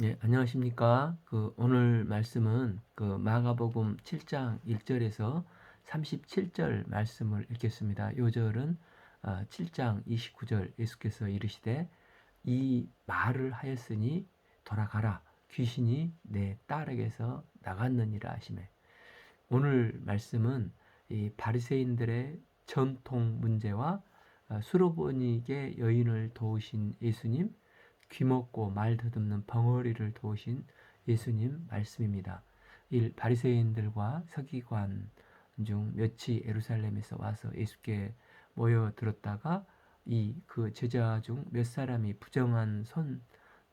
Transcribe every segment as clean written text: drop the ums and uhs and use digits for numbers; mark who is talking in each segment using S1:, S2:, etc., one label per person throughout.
S1: 네, 안녕하십니까. 오늘 말씀은 마가복음 7장 1절에서 37절 말씀을 읽겠습니다. 요 절은 7장 29절 예수께서 이르시되 이 말을 하였으니 돌아가라 귀신이 내 딸에게서 나갔느니라 하시매. 오늘 말씀은 이 바리새인들의 전통 문제와 수로보니게 여인을 도우신 예수님, 귀먹고 말 더듬는 벙어리를 도우신 예수님 말씀입니다. 이 바리새인들과 서기관 중 몇이 예루살렘에서 와서 예수께 모여들었다가 그 제자 중 몇 사람이 부정한 손,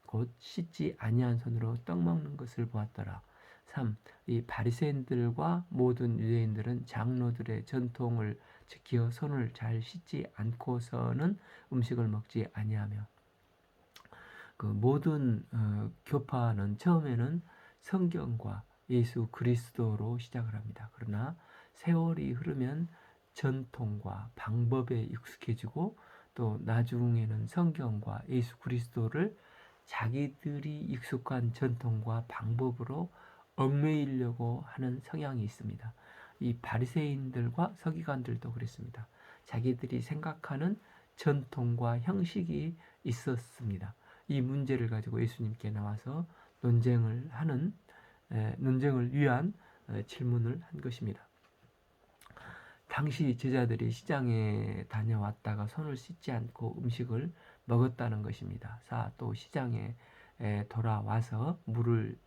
S1: 곧 씻지 아니한 손으로 떡 먹는 것을 보았더라. 3. 이 바리새인들과 모든 유대인들은 장로들의 전통을 지켜 손을 잘 씻지 않고서는 음식을 먹지 아니하며, 모든 교파는 처음에는 성경과 예수 그리스도로 시작을 합니다. 그러나 세월이 흐르면 전통과 방법에 익숙해지고 또 나중에는 성경과 예수 그리스도를 자기들이 익숙한 전통과 방법으로 얽매이려고 하는 성향이 있습니다. 이 바리새인들과 서기관들도 그랬습니다. 자기들이 생각하는 전통과 형식이 있었습니다. 이 문제를 가지고 예수님께 나와서 논쟁을 위한 질문을 한 것입니다. 당시 제자들이 시장에 다녀왔다가 손을 씻지 않고 음식을 먹었다는 것입니다. 또 시장에 돌아와서 물을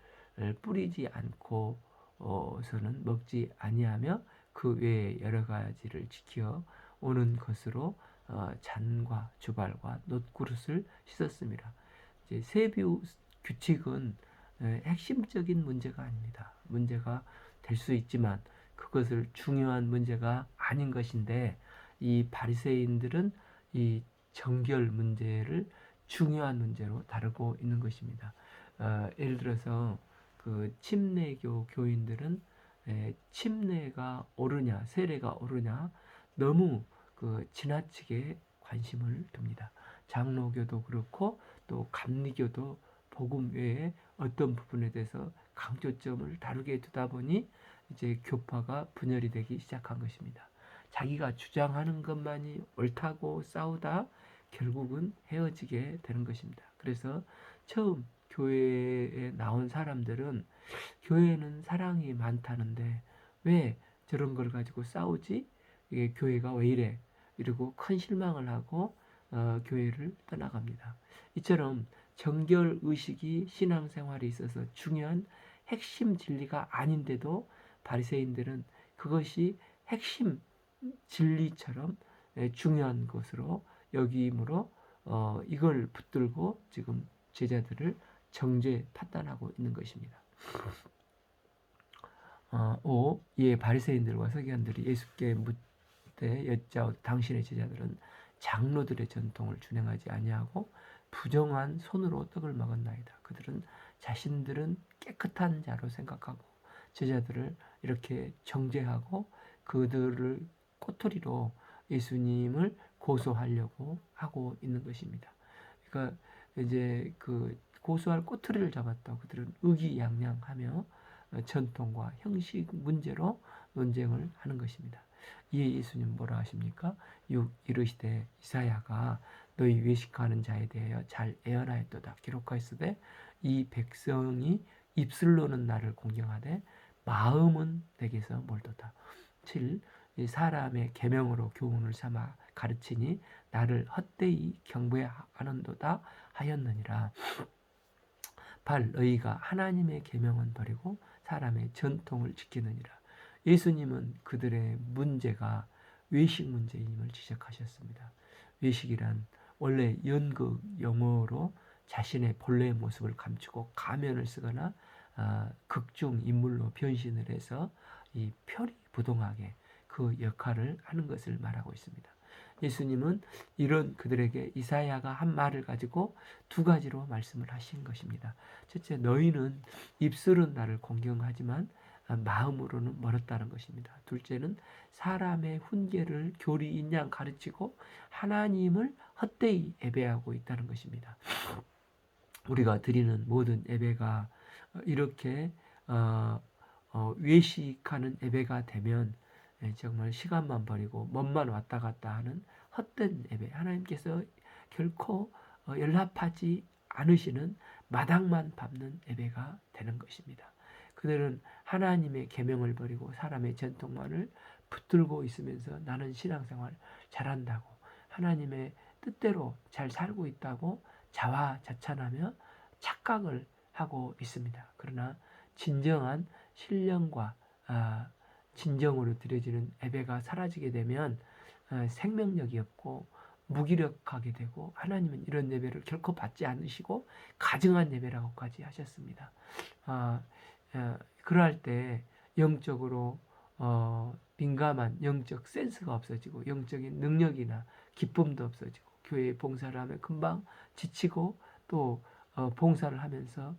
S1: 뿌리지 않고서는 먹지 아니하며 그 외에 여러 가지를 지켜 오는 것으로 잔과 주발과 놋그릇을 씻었습니다. 이제 세뷰 규칙은 핵심적인 문제가 아닙니다. 문제가 될 수 있지만 그것을 중요한 문제가 아닌 것인데, 이 바리새인들은 이 정결 문제를 중요한 문제로 다루고 있는 것입니다. 예를 들어서 침례교 교인들은 침례가 옳으냐 세례가 옳으냐 너무 지나치게 관심을 둡니다. 장로교도 그렇고 또 감리교도 복음 외에 어떤 부분에 대해서 강조점을 다르게 두다 보니 이제 교파가 분열이 되기 시작한 것입니다. 자기가 주장하는 것만이 옳다고 싸우다 결국은 헤어지게 되는 것입니다. 그래서 처음 교회에 나온 사람들은 교회는 사랑이 많다는데 왜 저런 걸 가지고 싸우지? 이게 교회가 왜 이래? 이러고 큰 실망을 하고 교회를 떠나갑니다. 이처럼 정결 의식이 신앙생활에 있어서 중요한 핵심 진리가 아닌데도 바리새인들은 그것이 핵심 진리처럼 중요한 것으로 여기므로 이걸 붙들고 지금 제자들을 정죄 판단하고 있는 것입니다. 5. 이에 바리새인들과 서기관들이 예수께 묻되 여짜오되 당신의 제자들은 장로들의 전통을 준행하지 아니하고 부정한 손으로 떡을 먹었나이다. 그들은 자신들은 깨끗한 자로 생각하고 제자들을 이렇게 정죄하고 그들을 꼬투리로 예수님을 고소하려고 하고 있는 것입니다. 그러니까 이제 고소할 꼬투리를 잡았다고 그들은 의기양양하며 전통과 형식 문제로 논쟁을 하는 것입니다. 이에 예수님 뭐라 하십니까? 이르시되 이사야가 너희 외식하는 자에 대하여 잘 예언하였도다. 기록하였으되 이 백성이 입술로는 나를 공경하되 마음은 내게서 멀도다. 7. 사람의 계명으로 교훈을 삼아 가르치니 나를 헛되이 경배하는도다 하였느니라. 8. 너희가 하나님의 계명은 버리고 사람의 전통을 지키느니라. 예수님은 그들의 문제가 외식 문제임을 지적하셨습니다. 외식이란 원래 연극 영어로 자신의 본래의 모습을 감추고 가면을 쓰거나 극중 인물로 변신을 해서 이 표리부동하게 그 역할을 하는 것을 말하고 있습니다. 예수님은 이런 그들에게 이사야가 한 말을 가지고 두 가지로 말씀을 하신 것입니다. 첫째, 너희는 입술은 나를 공경하지만 마음으로는 멀었다는 것입니다. 둘째는 사람의 훈계를 교리인 양 가르치고 하나님을 헛되이 예배하고 있다는 것입니다. 우리가 드리는 모든 예배가 이렇게 외식하는 예배가 되면 정말 시간만 버리고 몸만 왔다 갔다 하는 헛된 예배, 하나님께서 결코 연락하지 않으시는 마당만 밟는 예배가 되는 것입니다. 그들은 하나님의 계명을 버리고 사람의 전통만을 붙들고 있으면서 나는 신앙생활 잘한다고, 하나님의 뜻대로 잘 살고 있다고 자화자찬하며 착각을 하고 있습니다. 그러나 진정한 신령과 진정으로 드려지는 예배가 사라지게 되면 생명력이 없고 무기력하게 되고, 하나님은 이런 예배를 결코 받지 않으시고 가증한 예배라고까지 하셨습니다. 그러할 때 영적으로 민감한 영적 센스가 없어지고 영적인 능력이나 기쁨도 없어지고 교회에 봉사를 하면 금방 지치고 또 봉사를 하면서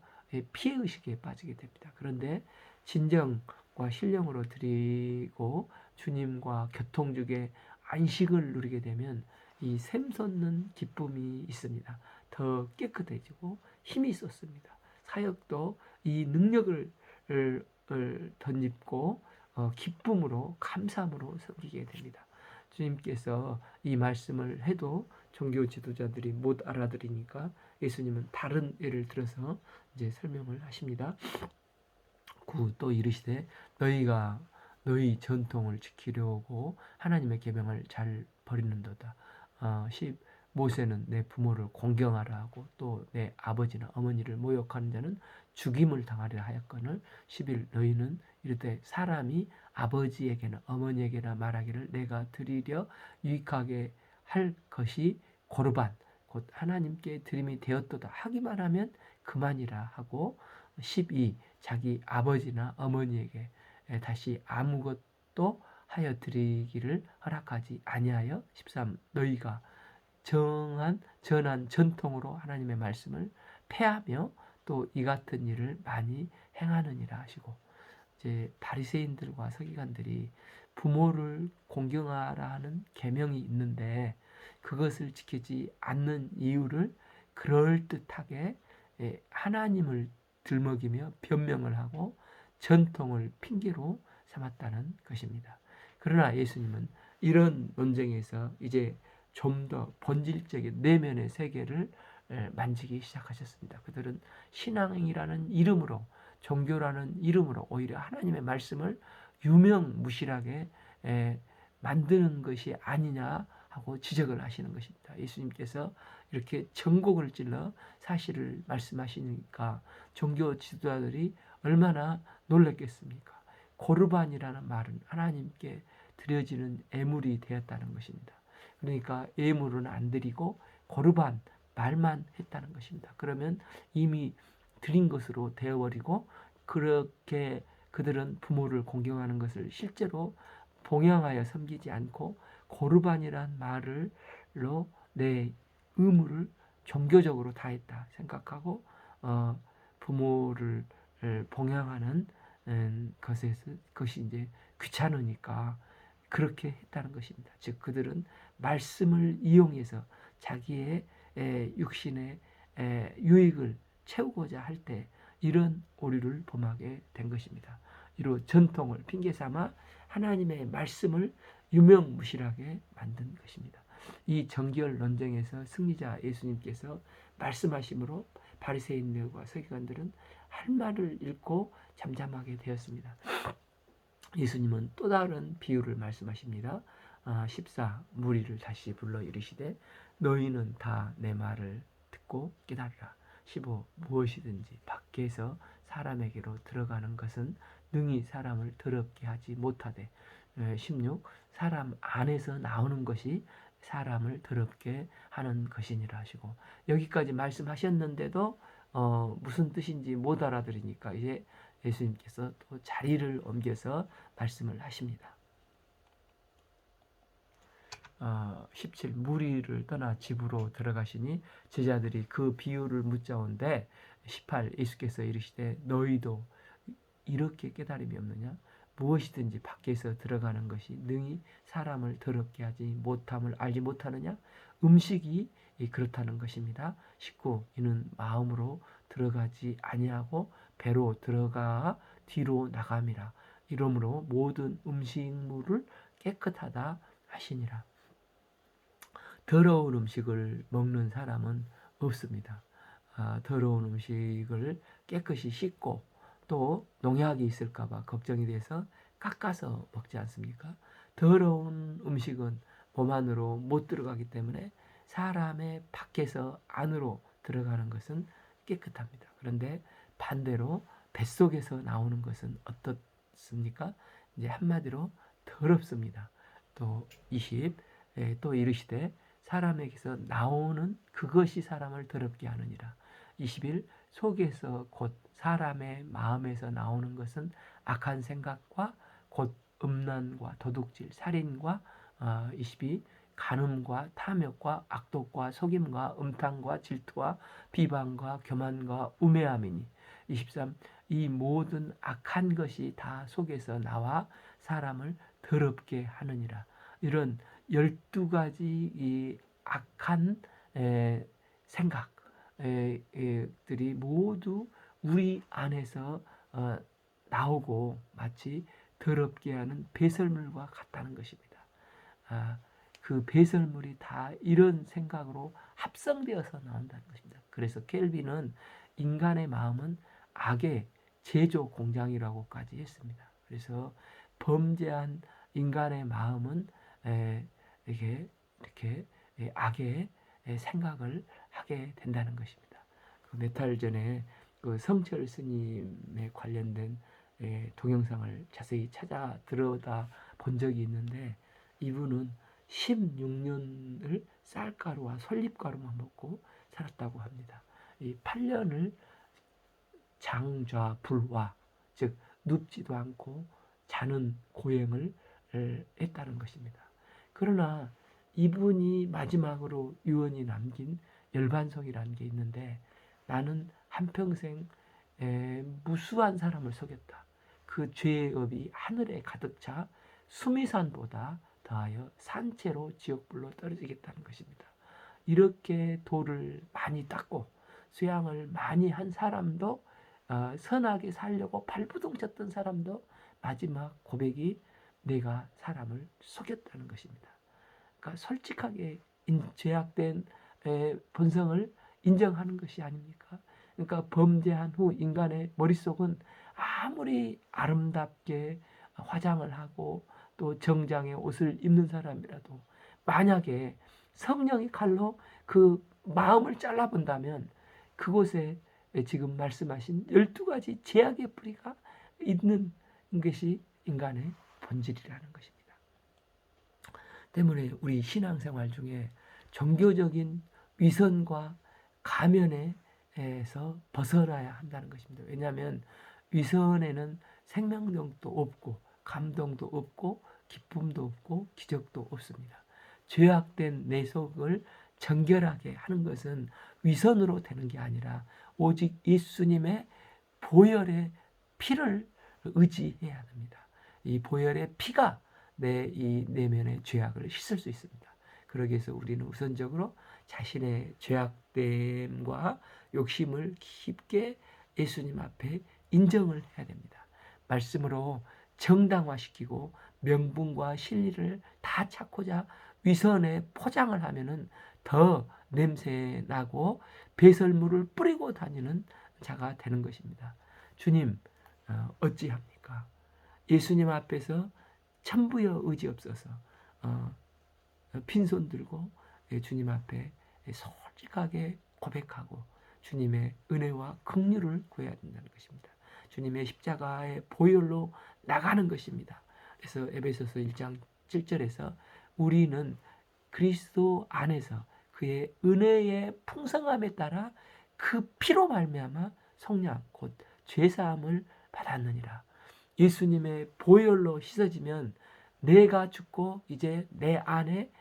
S1: 피해의식에 빠지게 됩니다. 그런데 진정과 신령으로 드리고 주님과 교통 중에 안식을 누리게 되면 이 샘솟는 기쁨이 있습니다. 더 깨끗해지고 힘이 쏟습니다. 사역도 이 능력을 덧입고 기쁨으로 감사함으로 섬기게 됩니다. 주님께서 이 말씀을 해도 종교 지도자들이 못 알아들으니까 예수님은 다른 예를 들어서 이제 설명을 하십니다. 또 이르시되 너희가 너희 전통을 지키려고 하나님의 계명을 잘 버리는도다. 10 모세는 내 부모를 공경하라 하고 또 내 아버지나 어머니를 모욕하는 자는 죽임을 당하리라 하였거늘 11 너희는 이르되 사람이 아버지에게나 어머니에게나 말하기를 내가 드리려 유익하게 할 것이 고르반 곧 하나님께 드림이 되었도다 하기만 하면 그만이라 하고 12 자기 아버지나 어머니에게 다시 아무것도 하여 드리기를 허락하지 아니하여 13 너희가 전한 전통으로 하나님의 말씀을 폐하며 또 이 같은 일을 많이 행하느니라 하시고, 이제 바리새인들과 서기관들이 부모를 공경하라 하는 계명이 있는데 그것을 지키지 않는 이유를 그럴듯하게 하나님을 들먹이며 변명을 하고 전통을 핑계로 삼았다는 것입니다. 그러나 예수님은 이런 논쟁에서 이제 좀 더 본질적인 내면의 세계를 만지기 시작하셨습니다. 그들은 신앙이라는 이름으로, 종교라는 이름으로 오히려 하나님의 말씀을 유명무실하게 만드는 것이 아니냐 하고 지적을 하시는 것입니다. 예수님께서 이렇게 전곡을 찔러 사실을 말씀하시니까 종교 지도자들이 얼마나 놀랐겠습니까? 고르반이라는 말은 하나님께 드려지는 예물이 되었다는 것입니다. 그러니까 예물은 안 드리고 고르반 말만 했다는 것입니다. 그러면 이미 드린 것으로 되어버리고 그렇게 그들은 부모를 공경하는 것을 실제로 봉양하여 섬기지 않고 고르반이란 말로 내 의무를 종교적으로 다했다 생각하고 부모를 봉양하는 것이 이제 귀찮으니까 그렇게 했다는 것입니다. 즉 그들은 말씀을 이용해서 자기의 육신의 유익을 채우고자 할 때 이런 오류를 범하게 된 것입니다. 이로 전통을 핑계 삼아 하나님의 말씀을 유명무실하게 만든 것입니다. 이 정결 논쟁에서 승리자 예수님께서 말씀하심으로 바리새인들과 서기관들은 할 말을 잃고 잠잠하게 되었습니다. 예수님은 또 다른 비유를 말씀하십니다. 14 무리를 다시 불러 이르시되 너희는 다 내 말을 듣고 깨달으라. 15 무엇이든지 밖에서 사람에게로 들어가는 것은 능히 사람을 더럽게 하지 못하되 16 사람 안에서 나오는 것이 사람을 더럽게 하는 것이니라 하시고, 여기까지 말씀하셨는데도 무슨 뜻인지 못 알아들으니까 이제 예수님께서 또 자리를 옮겨서 말씀을 하십니다. 17 무리를 떠나 집으로 들어가시니 제자들이 그 비유를 묻자온데 18 예수께서 이르시되 너희도 이렇게 깨달음이 없느냐? 무엇이든지 밖에서 들어가는 것이 능히 사람을 더럽게 하지 못함을 알지 못하느냐? 음식이 그렇다는 것입니다. 19. 이는 마음으로 들어가지 아니하고 배로 들어가 뒤로 나감이라. 이러므로 모든 음식물을 깨끗하다 하시니라. 더러운 음식을 먹는 사람은 없습니다. 더러운 음식을 깨끗이 씻고 또 농약이 있을까봐 걱정이 돼서 깎아서 먹지 않습니까? 더러운 음식은 몸 안으로 못 들어가기 때문에 사람의 밖에서 안으로 들어가는 것은 깨끗합니다. 그런데 반대로 뱃속에서 나오는 것은 어떻습니까? 이제 한마디로 더럽습니다. 또 20, 또 이르시되 사람에게서 나오는 그것이 사람을 더럽게 하느니라. 21, 속에서 곧 사람의 마음에서 나오는 것은 악한 생각과 곧 음란과 도둑질, 살인과 22, 간음과 탐욕과 악독과 속임과 음탕과 질투와 비방과 교만과 우매함이니. 23, 이 모든 악한 것이 다 속에서 나와 사람을 더럽게 하느니라. 이런 12가지 이 악한 생각들이 모두 우리 안에서 나오고 마치 더럽게 하는 배설물과 같다는 것입니다. 그 배설물이 다 이런 생각으로 합성되어서 나온다는 것입니다. 그래서 켈빈은 인간의 마음은 악의 제조 공장이라고까지 했습니다. 그래서 범죄한 인간의 마음은 이렇게 악의 생각을 하게 된다는 것입니다. 몇 달 전에 그 성철 스님에 관련된 동영상을 자세히 찾아 들여다 본 적이 있는데, 이분은 16년을 쌀가루와 솔잎가루만 먹고 살았다고 합니다. 이 8년을 장좌불화, 즉 눕지도 않고 자는 고행을 했다는 것입니다. 그러나 이분이 마지막으로 유언이 남긴 열반석이라는 게 있는데, 나는 한평생 무수한 사람을 속였다. 그 죄의 업이 하늘에 가득 차 수미산보다 더하여 산채로 지옥불로 떨어지겠다는 것입니다. 이렇게 돌을 많이 닦고 수양을 많이 한 사람도, 선하게 살려고 발부둥 쳤던 사람도 마지막 고백이 내가 사람을 속였다는 것입니다. 그러니까 솔직하게 죄악된 본성을 인정하는 것이 아닙니까? 그러니까 범죄한 후 인간의 머릿속은 아무리 아름답게 화장을 하고 또 정장의 옷을 입는 사람이라도 만약에 성령의 칼로 그 마음을 잘라본다면 그곳에 지금 말씀하신 12가지 죄악의 뿌리가 있는 것이 인간의 본질이라는 것입니다. 때문에 우리 신앙생활 중에 종교적인 위선과 가면에서 벗어나야 한다는 것입니다. 왜냐하면 위선에는 생명력도 없고 감동도 없고 기쁨도 없고 기적도 없습니다. 죄악된 내 속을 정결하게 하는 것은 위선으로 되는 게 아니라 오직 예수님의 보혈의 피를 의지해야 합니다. 이 보혈의 피가 이 내면의 죄악을 씻을 수 있습니다. 그러기 위해서 우리는 우선적으로 자신의 죄악됨과 욕심을 깊게 예수님 앞에 인정을 해야 됩니다. 말씀으로 정당화시키고 명분과 진리를 다 찾고자 위선에 포장을 하면은 더 냄새나고 배설물을 뿌리고 다니는 자가 되는 것입니다. 주님, 어찌합니까? 예수님 앞에서 천부여 의지 없어서 빈손 들고 주님 앞에 솔직하게 고백하고 주님의 은혜와 긍휼을 구해야 된다는 것입니다. 주님의 십자가의 보혈로 나가는 것입니다. 그래서 에베소서 1장 7절에서 우리는 그리스도 안에서 그의 은혜의 풍성함에 따라 그 피로 말미암아 속량 곧 죄사함을 받았느니라. 예수님의 보혈로 씻어지면 내가 죽고 이제 내 안에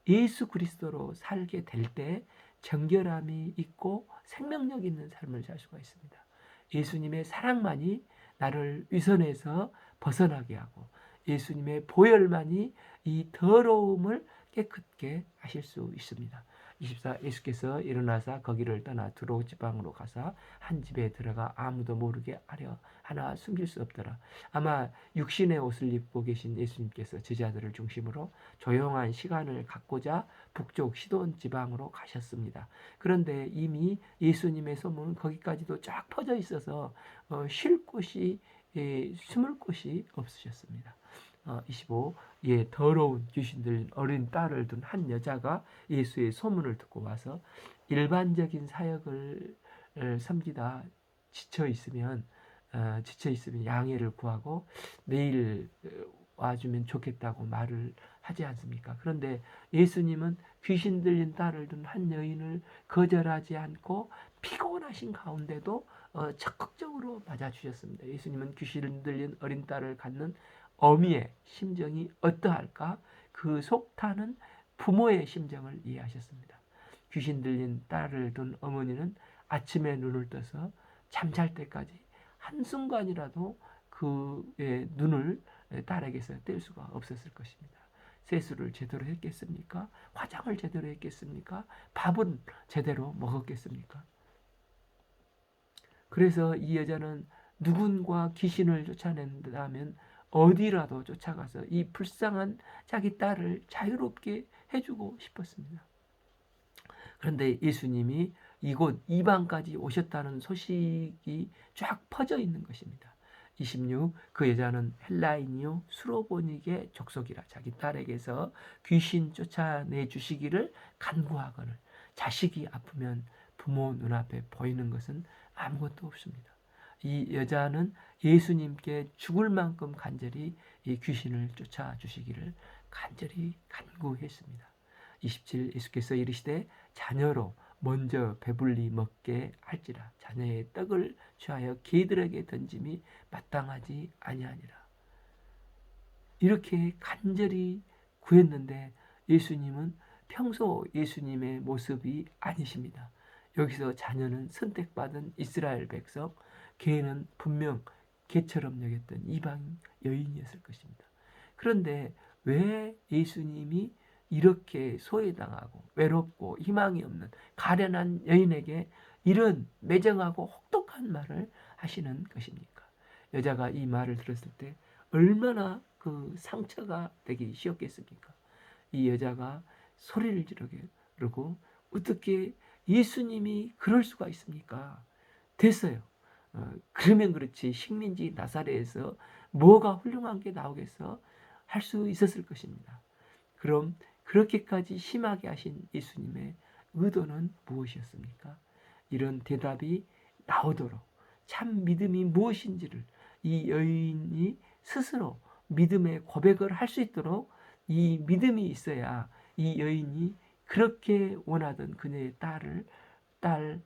S1: 예수 그리스도로 살게 될 때 정결함이 있고 생명력 있는 삶을 살 수가 있습니다. 예수님의 사랑만이 나를 위선에서 벗어나게 하고 예수님의 보혈만이 이 더러움을 깨끗게 하실 수 있습니다. 24 예수께서 일어나사 거기를 떠나 두로 지방으로 가사 한 집에 들어가 아무도 모르게 하려 하나 숨길 수 없더라. 아마 육신의 옷을 입고 계신 예수님께서 제자들을 중심으로 조용한 시간을 갖고자 북쪽 시돈 지방으로 가셨습니다. 그런데 이미 예수님의 소문은 거기까지도 쫙 퍼져 있어서 쉴 곳이 숨을 곳이 없으셨습니다. 25. 예, 더러운 귀신 들린 어린 딸을 둔 한 여자가 예수의 소문을 듣고 와서 일반적인 사역을 섬기다 지쳐 있으면 양해를 구하고 내일 와주면 좋겠다고 말을 하지 않습니까? 그런데 예수님은 귀신 들린 딸을 둔 한 여인을 거절하지 않고 피곤하신 가운데도 적극적으로 맞아주셨습니다. 예수님은 귀신 들린 어린 딸을 갖는 어미의 심정이 어떠할까? 그 속타는 부모의 심정을 이해하셨습니다. 귀신 들린 딸을 둔 어머니는 아침에 눈을 떠서 잠잘 때까지 한순간이라도 그의 눈을 딸에게서 뗄 수가 없었을 것입니다. 세수를 제대로 했겠습니까? 화장을 제대로 했겠습니까? 밥은 제대로 먹었겠습니까? 그래서 이 여자는 누군가 귀신을 쫓아낸다면 어디라도 쫓아가서 이 불쌍한 자기 딸을 자유롭게 해주고 싶었습니다. 그런데 예수님이 이곳 이방까지 오셨다는 소식이 쫙 퍼져 있는 것입니다. 26. 그 여자는 헬라인이요 수로보닉의 족속이라 자기 딸에게서 귀신 쫓아내 주시기를 간구하거늘 자식이 아프면 부모 눈앞에 보이는 것은 아무것도 없습니다. 이 여자는 예수님께 죽을 만큼 간절히 이 귀신을 쫓아 주시기를 간절히 간구했습니다. 27. 예수께서 이르시되 자녀로 먼저 배불리 먹게 할지라 자녀의 떡을 취하여 개들에게 던짐이 마땅하지 아니하니라. 이렇게 간절히 구했는데 예수님은 평소 예수님의 모습이 아니십니다. 여기서 자녀는 선택받은 이스라엘 백성, 개는 분명 개처럼 여겼던 이방 여인이었을 것입니다. 그런데 왜 예수님이 이렇게 소외당하고 외롭고 희망이 없는 가련한 여인에게 이런 매정하고 혹독한 말을 하시는 것입니까? 여자가 이 말을 들었을 때 얼마나 그 상처가 되기 쉬웠겠습니까? 이 여자가 소리를 지르고 어떻게 예수님이 그럴 수가 있습니까? 됐어요. 그러면 그렇지 식민지 나사렛에서 뭐가 훌륭한 게 나오겠어? 할 수 있었을 것입니다. 그럼 그렇게까지 심하게 하신 예수님의 의도는 무엇이었습니까? 이런 대답이 나오도록 참 믿음이 무엇인지를 이 여인이 스스로 믿음의 고백을 할 수 있도록 이 믿음이 있어야 이 여인이 그렇게 원하던 그녀의 딸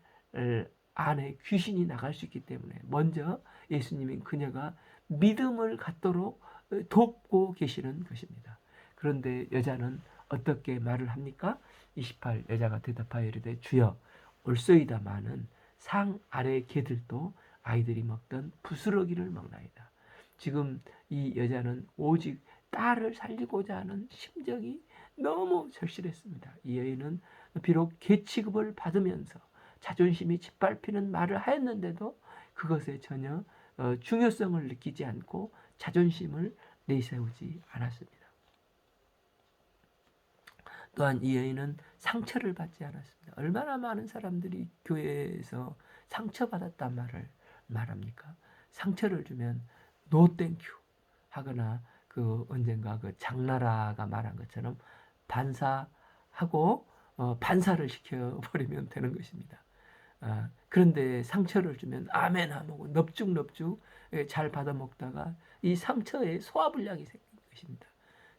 S1: 안에 귀신이 나갈 수 있기 때문에 먼저 예수님이 그녀가 믿음을 갖도록 돕고 계시는 것입니다. 그런데 여자는 어떻게 말을 합니까? 28 여자가 대답하여 이르되 주여 올소이다마는 상 아래 개들도 아이들이 먹던 부스러기를 먹나이다. 지금 이 여자는 오직 딸을 살리고자 하는 심정이 너무 절실했습니다. 이 여인은 비록 개 취급을 받으면서 자존심이 짓밟히는 말을 하였는데도 그것에 전혀 중요성을 느끼지 않고 자존심을 내세우지 않았습니다. 또한 이 여인은 상처를 받지 않았습니다. 얼마나 많은 사람들이 교회에서 상처받았단 말을 말합니까? 상처를 주면 no thank you 하거나 그 언젠가 그 장나라가 말한 것처럼 반사하고 반사를 시켜버리면 되는 것입니다. 그런데 상처를 주면 아멘 하고 넙죽넙죽 잘 받아먹다가 이 상처에 소화불량이 생긴 것입니다.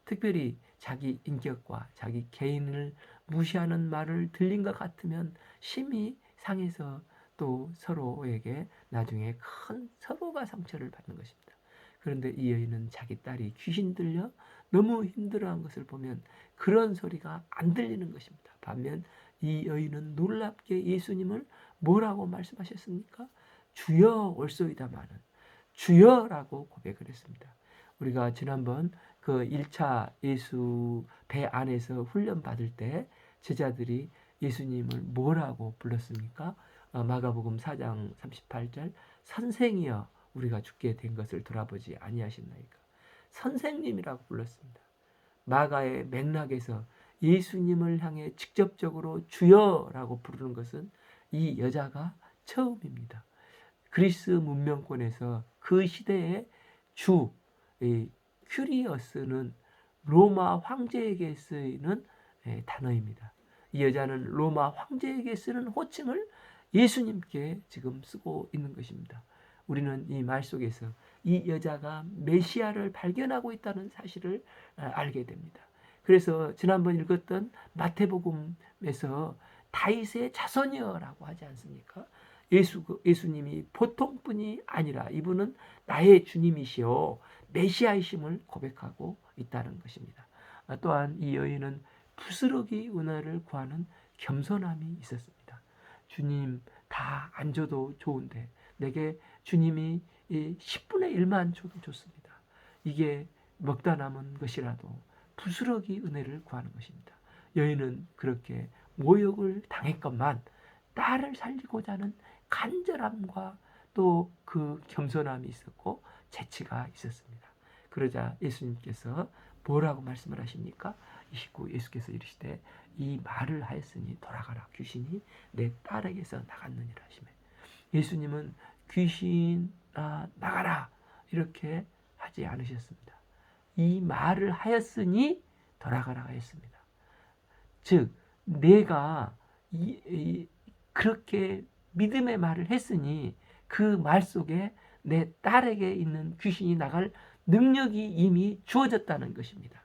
S1: 특별히 자기 인격과 자기 개인을 무시하는 말을 들린 것 같으면 심히 상해서 또 서로에게 나중에 큰 서로가 상처를 받는 것입니다. 그런데 이 여인은 자기 딸이 귀신 들려 너무 힘들어한 것을 보면 그런 소리가 안 들리는 것입니다. 반면 이 여인은 놀랍게 예수님을 뭐라고 말씀하셨습니까? 주여 올소이다마는 주여라고 고백을 했습니다. 우리가 지난번 그 1차 예수 배 안에서 훈련 받을 때 제자들이 예수님을 뭐라고 불렀습니까? 마가복음 4장 38절 선생이여 우리가 죽게 된 것을 돌아보지 아니하셨나이까. 선생님이라고 불렀습니다. 마가의 맥락에서 예수님을 향해 직접적으로 주여라고 부르는 것은 이 여자가 처음입니다. 그리스 문명권에서 그 시대의 주 큐리어스는 로마 황제에게 쓰이는 단어입니다. 이 여자는 로마 황제에게 쓰는 호칭을 예수님께 지금 쓰고 있는 것입니다. 우리는 이 말 속에서 이 여자가 메시아를 발견하고 있다는 사실을 알게 됩니다. 그래서 지난번 읽었던 마태복음에서 다윗의 자손이여라고 하지 않습니까? 예수님이 보통 분이 아니라 이분은 나의 주님이시요 메시아이심을 고백하고 있다는 것입니다. 또한 이 여인은 부스러기 은혜를 구하는 겸손함이 있었습니다. 주님 다 안 줘도 좋은데 내게 주님이 10분의 1만 줘도 좋습니다. 이게 먹다 남은 것이라도 부스러기 은혜를 구하는 것입니다. 여인은 그렇게 모욕을 당했건만 딸을 살리고자 하는 간절함과 또 그 겸손함이 있었고 재치가 있었습니다. 그러자 예수님께서 뭐라고 말씀을 하십니까? 29 예수께서 이르시되 이 말을 하였으니 돌아가라 귀신이 내 딸에게서 나갔느니라 하시매 예수님은 귀신 나가라 이렇게 하지 않으셨습니다. 이 말을 하였으니 돌아가라 했습니다. 즉 내가 그렇게 믿음의 말을 했으니 그 말 속에 내 딸에게 있는 귀신이 나갈 능력이 이미 주어졌다는 것입니다.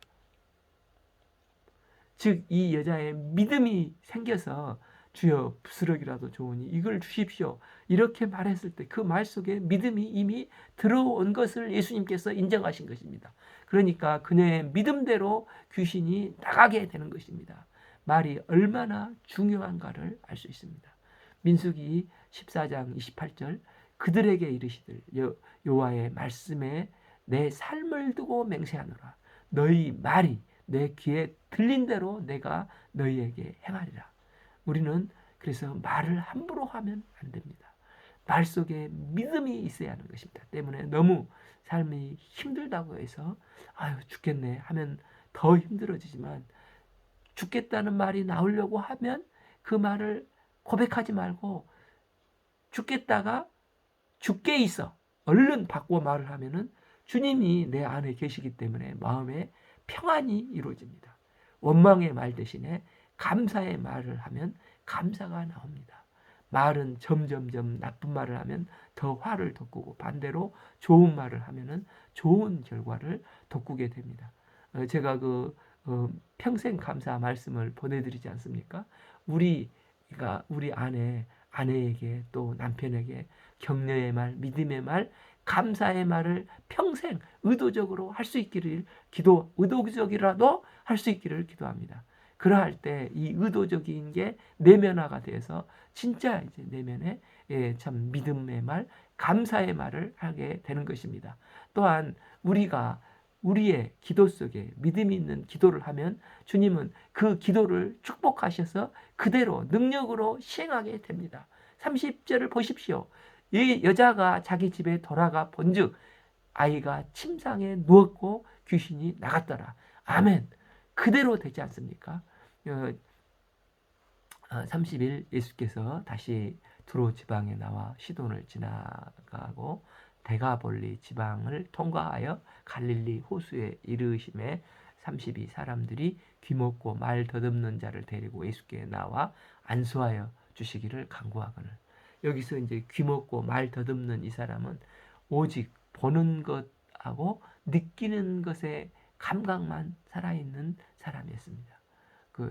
S1: 즉 이 여자의 믿음이 생겨서 주여 부스러기라도 좋으니 이걸 주십시오 이렇게 말했을 때 그 말 속에 믿음이 이미 들어온 것을 예수님께서 인정하신 것입니다. 그러니까 그녀의 믿음대로 귀신이 나가게 되는 것입니다. 말이 얼마나 중요한가를 알 수 있습니다. 민수기 14장 28절 그들에게 이르시들 여호와의 말씀에 내 삶을 두고 맹세하노라 너희 말이 내 귀에 들린 대로 내가 너희에게 행하리라. 우리는 그래서 말을 함부로 하면 안 됩니다. 말 속에 믿음이 있어야 하는 것입니다. 때문에 너무 삶이 힘들다고 해서 아유 죽겠네 하면 더 힘들어지지만 죽겠다는 말이 나오려고 하면 그 말을 고백하지 말고 죽겠다가 죽게 있어 얼른 바꿔 말을 하면은 주님이 내 안에 계시기 때문에 마음에 평안이 이루어집니다. 원망의 말 대신에 감사의 말을 하면 감사가 나옵니다. 말은 점점점 나쁜 말을 하면 더 화를 돋구고 반대로 좋은 말을 하면은 좋은 결과를 돋구게 됩니다. 제가 평생 감사 말씀을 보내드리지 않습니까? 우리가 우리 아내에게 또 남편에게 격려의 말, 믿음의 말, 감사의 말을 평생 의도적으로 할 수 있기를 의도적이라도 할 수 있기를 기도합니다. 그러할 때 이 의도적인 게 내면화가 돼서 진짜 이제 내면에 참 믿음의 말, 감사의 말을 하게 되는 것입니다. 또한 우리가 우리의 기도 속에 믿음이 있는 기도를 하면 주님은 그 기도를 축복하셔서 그대로 능력으로 시행하게 됩니다. 30절을 보십시오. 이 여자가 자기 집에 돌아가 본즉 아이가 침상에 누웠고 귀신이 나갔더라. 아멘. 그대로 되지 않습니까? 30일 예수께서 다시 두로 지방에 나와 시돈을 지나가고 데가볼리 지방을 통과하여 갈릴리 호수에 이르심에 32 사람들이 귀먹고 말 더듬는 자를 데리고 예수께 나와 안수하여 주시기를 간구하거늘. 여기서 이제 귀먹고 말 더듬는 이 사람은 오직 보는 것하고 느끼는 것에 감각만 살아있는 사람이었습니다.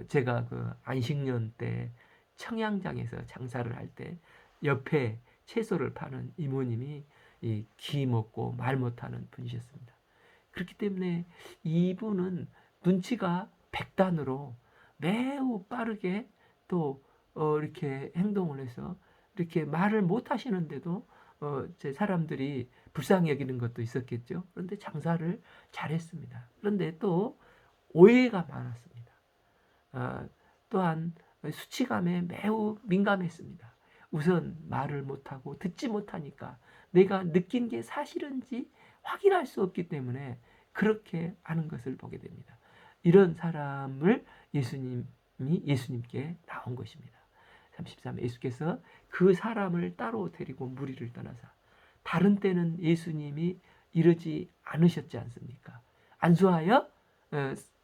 S1: 제가 안식년 때 청양장에서 장사를 할 때 옆에 채소를 파는 이모님이 귀 먹고 말 못하는 분이셨습니다. 그렇기 때문에 이분은 눈치가 백단으로 매우 빠르게 또 이렇게 행동을 해서 이렇게 말을 못 하시는데도 제 사람들이 불쌍히 여기는 것도 있었겠죠. 그런데 장사를 잘했습니다. 그런데 또 오해가 많았습니다. 또한 수치감에 매우 민감했습니다. 우선 말을 못하고 듣지 못하니까 내가 느낀 게 사실인지 확인할 수 없기 때문에 그렇게 하는 것을 보게 됩니다. 이런 사람을 예수님께 나온 것입니다. 33 예수께서 그 사람을 따로 데리고 무리를 떠나사 다른 때는 예수님이 이러지 않으셨지 않습니까? 안수하여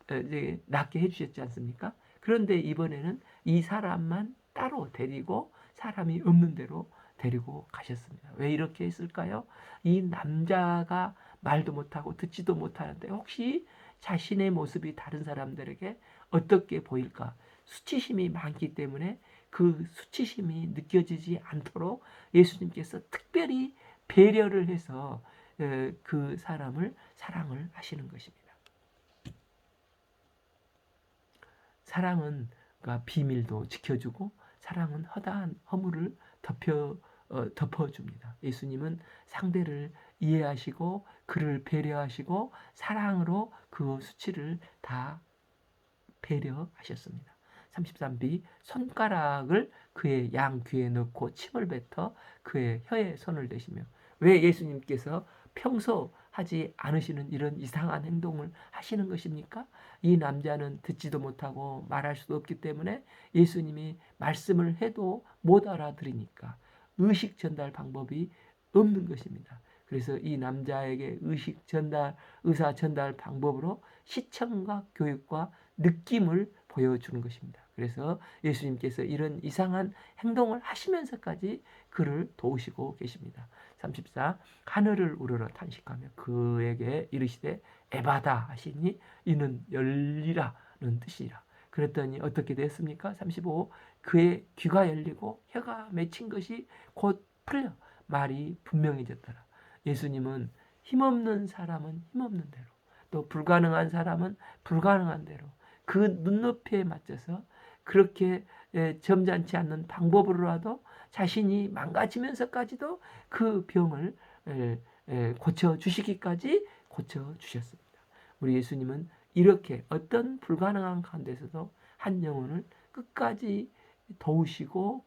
S1: 이제 낫게 해주셨지 않습니까? 그런데 이번에는 이 사람만 따로 데리고 사람이 없는 데로 데리고 가셨습니다. 왜 이렇게 했을까요? 이 남자가 말도 못하고 듣지도 못하는데 혹시 자신의 모습이 다른 사람들에게 어떻게 보일까? 수치심이 많기 때문에 그 수치심이 느껴지지 않도록 예수님께서 특별히 배려를 해서 그 사람을 사랑을 하시는 것입니다. 사랑은 그러니까 비밀도 지켜주고 사랑은 허다한 허물을 덮어줍니다. 예수님은 상대를 이해하시고 그를 배려하시고 사랑으로 그 수치를 다 배려하셨습니다. 33b 손가락을 그의 양 귀에 넣고 침을 뱉어 그의 혀에 손을 대시며 왜 예수님께서 평소 하지 않으시는 이런 이상한 행동을 하시는 것입니까? 이 남자는 듣지도 못하고 말할 수도 없기 때문에 예수님이 말씀을 해도 못 알아들으니까 의식 전달 방법이 없는 것입니다. 그래서 이 남자에게 의사 전달 방법으로 시청각 교육과 느낌을 보여주는 것입니다. 그래서 예수님께서 이런 이상한 행동을 하시면서까지 그를 도우시고 계십니다. 34 하늘을 우러러 탄식하며 그에게 이르시되 에바다 하시니 이는 열리라는 뜻이라. 그랬더니 어떻게 됐습니까? 35 그의 귀가 열리고 혀가 맺힌 것이 곧 풀려 말이 분명해졌더라. 예수님은 힘없는 사람은 힘없는 대로 또 불가능한 사람은 불가능한 대로 그 눈높이에 맞춰서 그렇게 점잖지 않는 방법으로라도 자신이 망가지면서까지도 그 병을 고쳐주시기까지 고쳐주셨습니다. 우리 예수님은 이렇게 어떤 불가능한 가운데서도 한 영혼을 끝까지 도우시고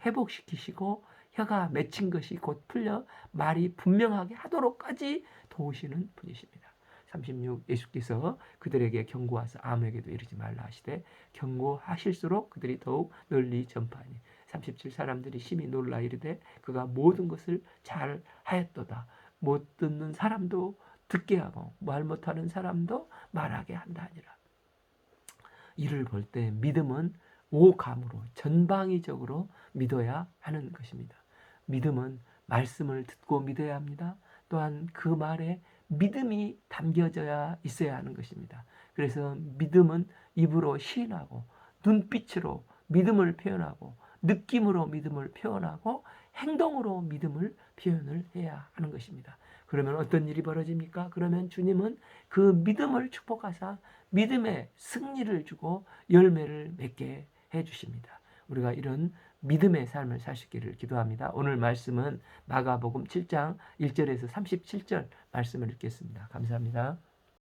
S1: 회복시키시고 혀가 맺힌 것이 곧 풀려 말이 분명하게 하도록까지 도우시는 분이십니다. 36 예수께서 그들에게 경고하사 아무에게도 이르지 말라 하시되 경고하실수록 그들이 더욱 널리 전파하니 37 사람들이 심히 놀라 이르되 그가 모든 것을 잘 하였도다. 못 듣는 사람도 듣게 하고 말 못하는 사람도 말하게 한다 하니라. 이를 볼 때 믿음은 오감으로 전방위적으로 믿어야 하는 것입니다. 믿음은 말씀을 듣고 믿어야 합니다. 또한 그 말에 믿음이 담겨져야 있어야 하는 것입니다. 그래서 믿음은 입으로 시인하고 눈빛으로 믿음을 표현하고 느낌으로 믿음을 표현하고 행동으로 믿음을 표현을 해야 하는 것입니다. 그러면 어떤 일이 벌어집니까? 그러면 주님은 그 믿음을 축복하사 믿음의 승리를 주고 열매를 맺게 해주십니다. 우리가 이런 믿음의 삶을 살 수 있기를 기도합니다. 오늘 말씀은 마가복음 7장 1절에서 37절 말씀을 읽겠습니다. 감사합니다.